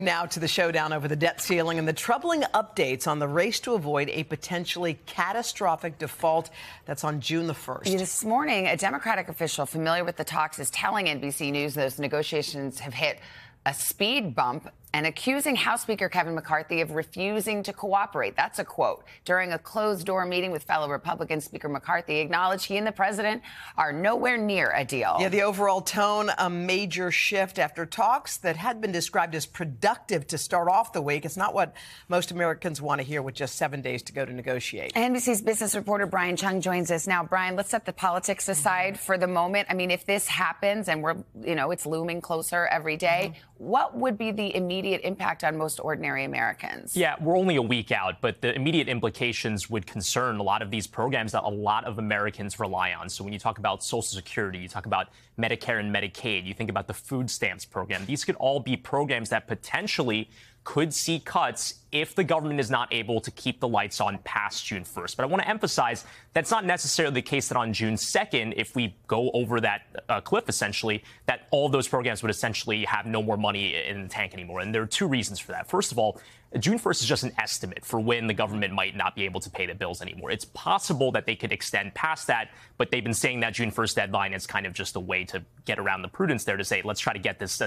Now to the showdown over the debt ceiling and the troubling updates on the race to avoid a potentially catastrophic default. That's on June the 1st. This morning, a Democratic official familiar with the talks is telling NBC News those negotiations have hit a speed bump and accusing House Speaker Kevin McCarthy of refusing to cooperate. That's a quote. During a closed-door meeting with fellow Republicans, Speaker McCarthy acknowledged he and the president are nowhere near a deal. Yeah, the overall tone, a major shift after talks that had been described as productive to start off the week. It's not what most Americans want to hear with just 7 days to go to negotiate. NBC's business reporter Brian Cheung joins us now. Brian, let's set the politics aside for the moment. I mean, if this happens and it's looming closer every day, what would be the immediate impact on most ordinary Americans? Yeah, we're only a week out, but the immediate implications would concern a lot of these programs that a lot of Americans rely on. So when you talk about Social Security, you talk about Medicare and Medicaid, you think about the food stamps program. These could all be programs that potentially could see cuts if the government is not able to keep the lights on past June 1st. But I want to emphasize that's not necessarily the case that on June 2nd, if we go over that cliff, essentially, that all of those programs would essentially have no more money in the tank anymore. And there are two reasons for that. First of all, June 1st is just an estimate for when the government might not be able to pay the bills anymore. It's possible that they could extend past that, but they've been saying that June 1st deadline is kind of just a way to get around the prudence there to say, let's try to get this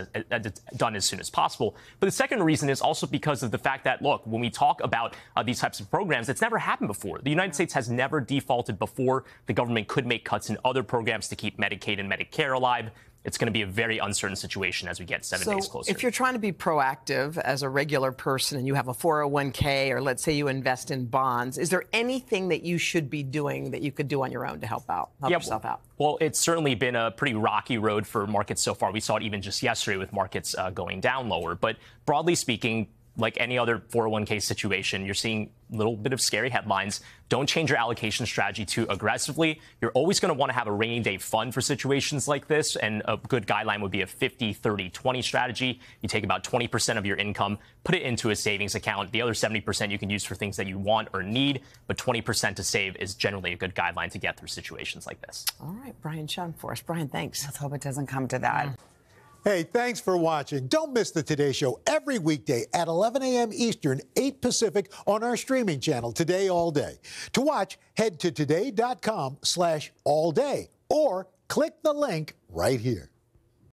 done as soon as possible. But the second reason is also because of the fact that, look, when we talk about these types of programs, it's never happened before. The United States has never defaulted before. The government could make cuts in other programs to keep Medicaid and Medicare alive. It's going to be a very uncertain situation as we get 7 days closer. If you're trying to be proactive as a regular person and you have a 401k or let's say you invest in bonds, is there anything that you should be doing that you could do on your own to help yourself out? Well, it's certainly been a pretty rocky road for markets so far. We saw it even just yesterday with markets going down lower. But broadly speaking, like any other 401k situation, you're seeing a little bit of scary headlines. Don't change your allocation strategy too aggressively. You're always going to want to have a rainy day fund for situations like this. And a good guideline would be a 50-30-20 strategy. You take about 20% of your income, put it into a savings account. The other 70% you can use for things that you want or need. But 20% to save is generally a good guideline to get through situations like this. All right, Brian Cheung for us. Brian, thanks. Let's hope it doesn't come to that. Hey, thanks for watching. Don't miss the Today Show every weekday at 11 a.m. Eastern, 8 Pacific on our streaming channel, Today All Day. To watch, head to today.com/allday or click the link right here.